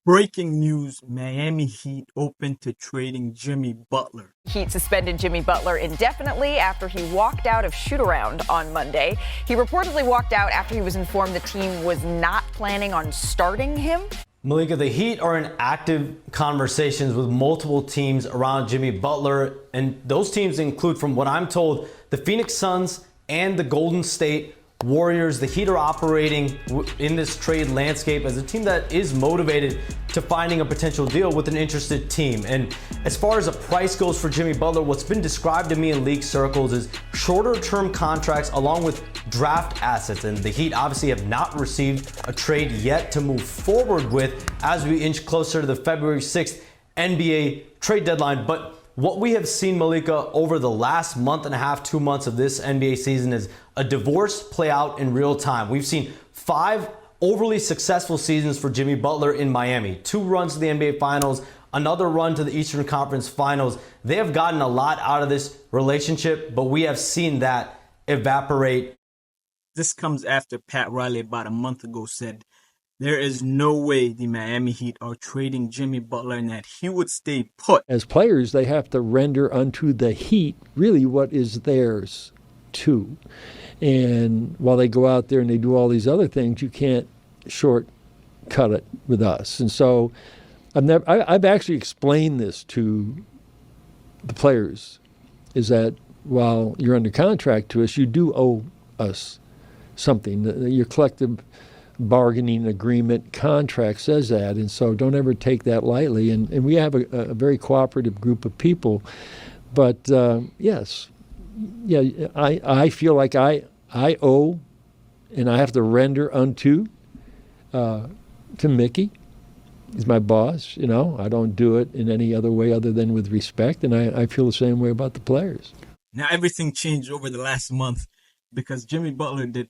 Breaking news, Miami Heat open to trading Jimmy Butler. Heat suspended Jimmy Butler indefinitely after he walked out of shoot-around on Monday. He reportedly walked out after he was informed the team was not planning on starting him. Malika, the Heat are in active conversations with multiple teams around Jimmy Butler, and those teams include, from what I'm told, the Phoenix Suns and the Golden State Warriors. The Heat are operating in this trade landscape as a team that is motivated to finding a potential deal with an interested team. And as far as a price goes for Jimmy Butler, what's been described to me in league circles is shorter term contracts along with draft assets. And the Heat obviously have not received a trade yet to move forward with as we inch closer to the February 6th NBA trade deadline. But what we have seen, Malika, over the last month and a half, 2 months of this NBA season is a divorce play out in real time. We've seen 5 overly successful seasons for Jimmy Butler in Miami. 2 runs to the NBA Finals, another run to the Eastern Conference Finals. They have gotten a lot out of this relationship, but we have seen that evaporate. This comes after Pat Riley about a month ago said there is no way the Miami Heat are trading Jimmy Butler and that he would stay put. As players, they have to render unto the Heat really what is theirs too. And while they go out there and they do all these other things, you can't shortcut it with us. And so I've actually explained this to the players, is that while you're under contract to us, you do owe us something. Your collective bargaining agreement contract says that, and so don't ever take that lightly. And we have a very cooperative group of people. But yes, yeah, I feel like I owe, and I have to render unto to Mickey. He's my boss, you know. I don't do it in any other way other than with respect, and I feel the same way about the players. Now everything changed over the last month because Jimmy Butler did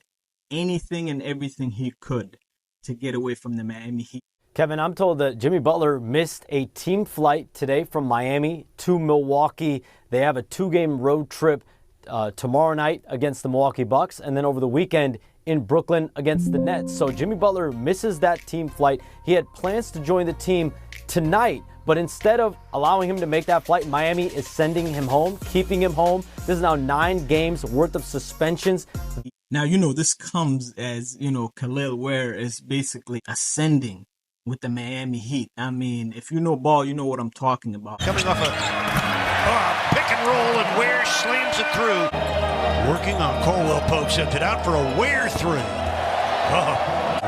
anything and everything he could to get away from the Miami Heat. Kevin, I'm told that Jimmy Butler missed a team flight today from Miami to Milwaukee. They have a 2-game road trip tomorrow night against the Milwaukee Bucks, and then over the weekend in Brooklyn against the Nets. So Jimmy Butler misses that team flight. He had plans to join the team tonight, but instead of allowing him to make that flight, Miami is sending him home, keeping him home. This is now 9 games worth of suspensions. Now, this comes as, Khalil Ware is basically ascending with the Miami Heat. I mean, if you know ball, you know what I'm talking about. Coming off a pick and roll, and Ware slams it through. Working on Colwell Pope, sent it out for a Ware 3.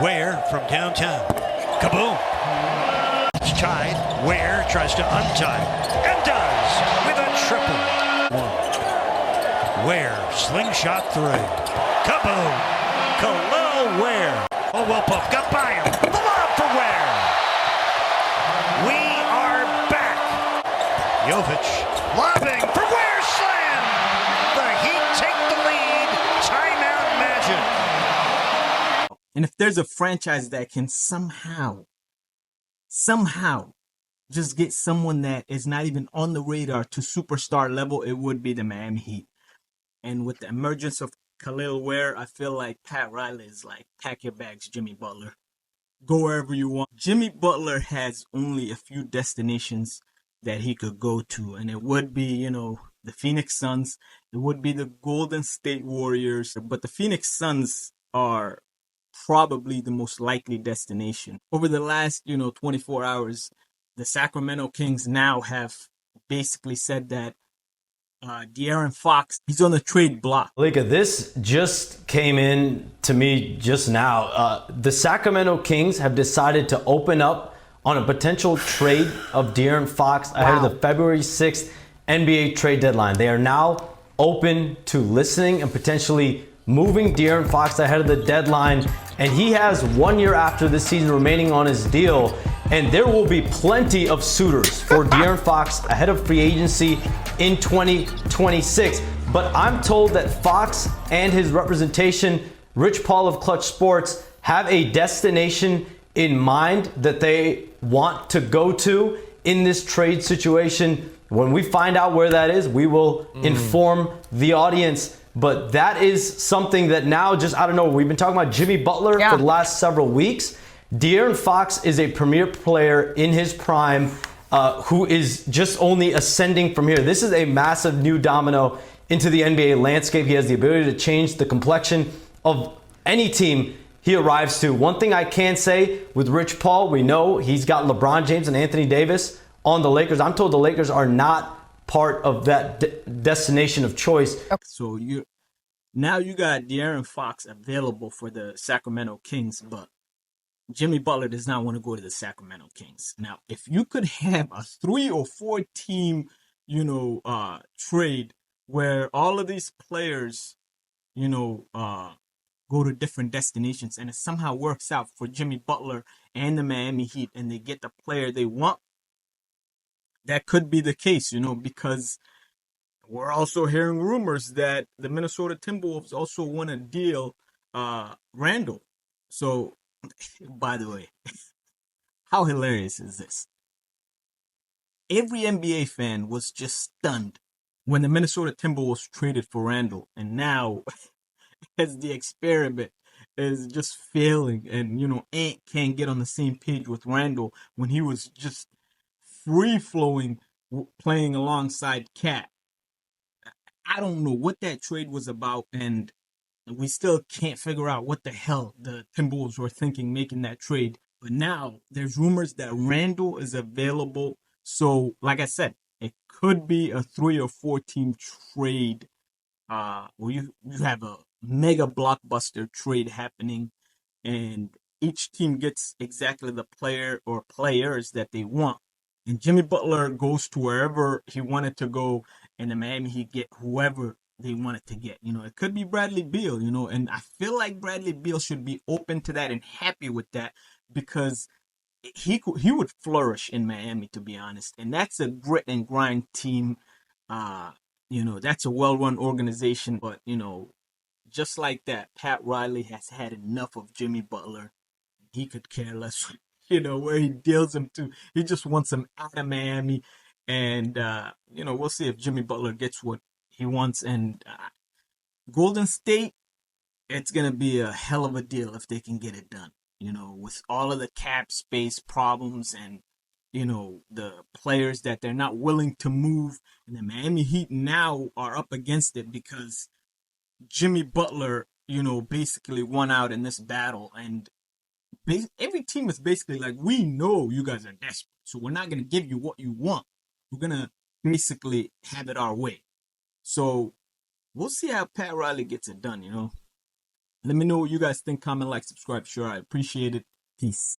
Ware from downtown. Kaboom. It's tied. Ware tries to untie and does with a triple. 1. Ware, slingshot 3. Kaboom! Khalil Ware. Colwell Pope got by him. The lob for Ware. We are back. Jovic lobbing for Ware, slam. The Heat take the lead. Timeout Magic. And if there's a franchise that can somehow just get someone that is not even on the radar to superstar level, it would be the Miami Heat. And with the emergence of Khalil Ware, I feel like Pat Riley is like, pack your bags, Jimmy Butler. Go wherever you want. Jimmy Butler has only a few destinations that he could go to. And it would be, the Phoenix Suns. It would be the Golden State Warriors. But the Phoenix Suns are probably the most likely destination. Over the last, 24 hours, the Sacramento Kings now have basically said that De'Aaron Fox, he's on the trade block. Malika, this just came in to me just now. The Sacramento Kings have decided to open up on a potential trade of De'Aaron Fox ahead of the February 6th NBA trade deadline. They are now open to listening and potentially moving De'Aaron Fox ahead of the deadline. And he has 1 year after this season remaining on his deal. And there will be plenty of suitors for De'Aaron Fox ahead of free agency in 2026. But I'm told that Fox and his representation, Rich Paul of Klutch Sports, have a destination in mind that they want to go to in this trade situation. When we find out where that is, we will inform the audience. But that is something that now just, I don't know, we've been talking about Jimmy Butler for the last several weeks. De'Aaron Fox is a premier player in his prime who is just only ascending from here. This is a massive new domino into the NBA landscape. He has the ability to change the complexion of any team he arrives to. One thing I can say with Rich Paul, we know he's got LeBron James and Anthony Davis on the Lakers. I'm told the Lakers are not part of that destination of choice. So now you got De'Aaron Fox available for the Sacramento Kings, but Jimmy Butler does not want to go to the Sacramento Kings. Now, if you could have a 3 or 4 team, trade where all of these players, go to different destinations and it somehow works out for Jimmy Butler and the Miami Heat and they get the player they want, that could be the case, because we're also hearing rumors that the Minnesota Timberwolves also want to deal Randle. So, by the way, how hilarious is this? Every NBA fan was just stunned when the Minnesota Timberwolves traded for Randle, and now as the experiment is just failing and Ant can't get on the same page with Randle when he was just free-flowing playing alongside Cat. I don't know what that trade was about, and we still can't figure out what the hell the Timberwolves were thinking making that trade. But now there's rumors that Randle is available. So, like I said, it could be a 3 or 4 team trade where you have a mega blockbuster trade happening and each team gets exactly the player or players that they want. And Jimmy Butler goes to wherever he wanted to go, and the Miami Heat get whoever they wanted to get. It could be Bradley Beal, and I feel like Bradley Beal should be open to that and happy with that because he would flourish in Miami, to be honest. And that's a grit and grind team. That's a well-run organization, but just like that, Pat Riley has had enough of Jimmy Butler. He could care less, where he deals him to. He just wants him out of Miami. And, we'll see if Jimmy Butler gets what he wants. And Golden State, it's going to be a hell of a deal if they can get it done. With all of the cap space problems and, the players that they're not willing to move. And the Miami Heat now are up against it because Jimmy Butler, basically won out in this battle. And every team is basically like, we know you guys are desperate, so we're not going to give you what you want. We're going to basically have it our way. So we'll see how Pat Riley gets it done, Let me know what you guys think. Comment, like, subscribe. Sure, I appreciate it. Peace.